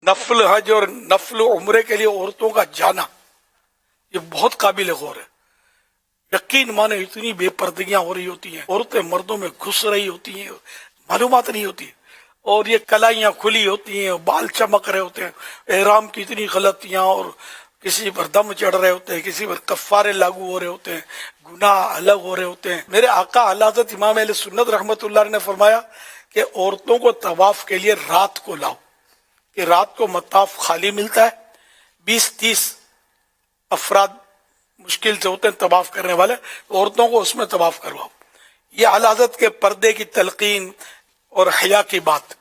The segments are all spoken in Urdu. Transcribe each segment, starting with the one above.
نفل حج اور نفل عمرے کے لیے عورتوں کا جانا یہ بہت قابل غور ہے. یقین مانے اتنی بے پردگیاں ہو رہی ہوتی ہیں، عورتیں مردوں میں گھس رہی ہوتی ہیں، معلومات نہیں ہوتی، اور یہ کلائیاں کھلی ہوتی ہیں، بال چمک رہے ہوتے ہیں، احرام کی اتنی غلطیاں، اور کسی پر دم چڑھ رہے ہوتے ہیں، کسی پر کفارے لاگو ہو رہے ہوتے ہیں، گناہ الگ ہو رہے ہوتے ہیں. میرے آقا اعلی حضرت امام اہل سنت رحمت اللہ علیہ نے فرمایا کہ عورتوں کو طواف کے لیے رات کو لاؤ، کہ رات کو مطاف خالی ملتا ہے، 20-30 افراد مشکل سے ہوتے ہیں طواف کرنے والے، عورتوں کو اس میں طواف کرواؤ. یہ اعلی حضرت کے پردے کی تلقین اور حیا کی بات،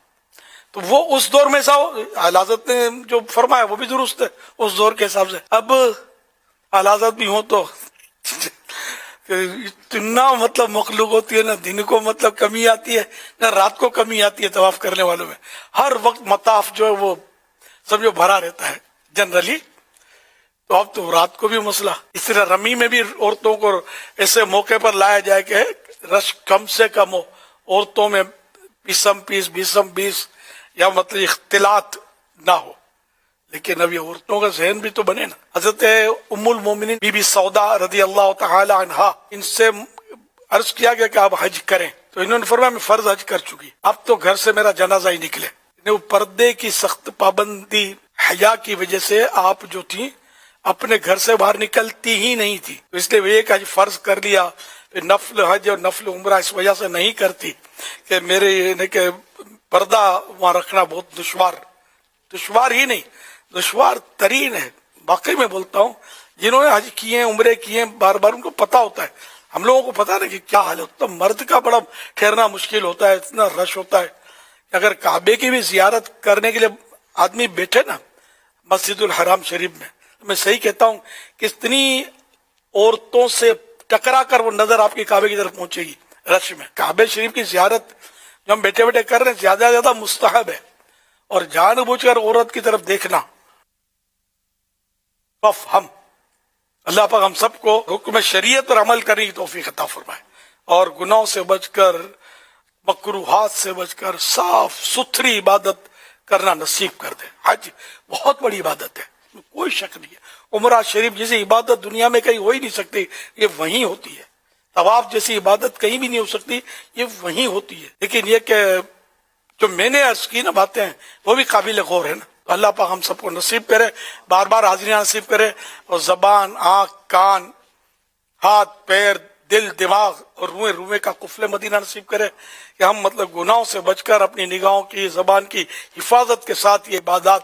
تو وہ اس دور میں اعلی حضرت نے جو فرمایا وہ بھی درست ہے اس دور کے حساب سے. اب اعلی حضرت بھی ہوں تو اتنا مطلب مخلوق ہوتی ہے، نہ دن کو مطلب کمی آتی ہے نہ رات کو کمی آتی ہے طواف کرنے والوں میں. ہر وقت مطاف جو ہے وہ سمجھو بھرا رہتا ہے جنرلی. تو اب تو رات کو بھی مسئلہ. اس طرح رمی میں بھی عورتوں کو ایسے موقع پر لایا جائے کہ رش کم سے کم ہو، عورتوں میں 20 یا مطلب اختلاط نہ ہو. لیکن اب یہ عورتوں کا ذہن بھی تو بنے نا. حضرت ام المومنین بی بی سودا رضی اللہ تعالی عنہا، ان سے عرض کیا گیا کہ آپ حج کریں، تو انہوں نے فرمایا میں فرض حج کر چکی، اب تو گھر سے میرا جنازہ ہی نکلے. وہ پردے کی سخت پابندی، حیا کی وجہ سے آپ جو تھی اپنے گھر سے باہر نکلتی ہی نہیں تھی. اس لیے وہ ایک حج فرض کر لیا، پھر نفل حج اور نفل عمرہ اس وجہ سے نہیں کرتی کہ میرے یعنی کہ پردہ وہاں رکھنا بہت دشوار ہی نہیں، دشوار ترین ہے. واقعی میں بولتا ہوں، جنہوں نے حج کیے ہیں، عمرے کیے ہیں بار بار، ان کو پتا ہوتا ہے. ہم لوگوں کو پتا نہیں کہ کیا حال ہوتا ہے. مرد کا بڑا ٹھہرنا مشکل ہوتا ہے، اتنا رش ہوتا ہے. اگر کعبے کی بھی زیارت کرنے کے لیے آدمی بیٹھے نا مسجد الحرام شریف میں، میں صحیح کہتا ہوں کہ اتنی عورتوں سے ٹکرا کر وہ نظر آپ کی کعبے کی طرف پہنچے گی رش میں. کعبے شریف کی زیارت جو ہم بیٹھے بیٹھے کر رہے ہیں زیادہ سے زیادہ مستحب ہے، اور جان بوجھ کر عورت کی طرف دیکھنا ہم اللہ پاک ہم سب کو حکم شریعت پر عمل کرنے کی توفیق عطا فرمائے، اور گناہوں سے بچ کر، مکروہات سے بچ کر صاف ستھری عبادت کرنا نصیب کر دے. حج بہت بڑی عبادت ہے، کوئی شک نہیں ہے. عمرہ شریف جیسی عبادت دنیا میں کہیں ہو ہی نہیں سکتی، یہ وہیں ہوتی ہے. طواف جیسی عبادت کہیں بھی نہیں ہو سکتی، یہ وہیں ہوتی ہے. لیکن یہ کہ جو میں نے عرض کی نا باتیں ہیں وہ بھی قابل غور ہے نا. اللہ پاک ہم سب کو نصیب کرے، بار بار حاضری نصیب کرے، اور زبان، آنکھ، کان، ہاتھ، پیر، دل، دماغ اور روئے کا قفل مدینہ نصیب کرے کہ ہم مطلب گناہوں سے بچ کر اپنی نگاہوں کی، زبان کی حفاظت کے ساتھ یہ عبادات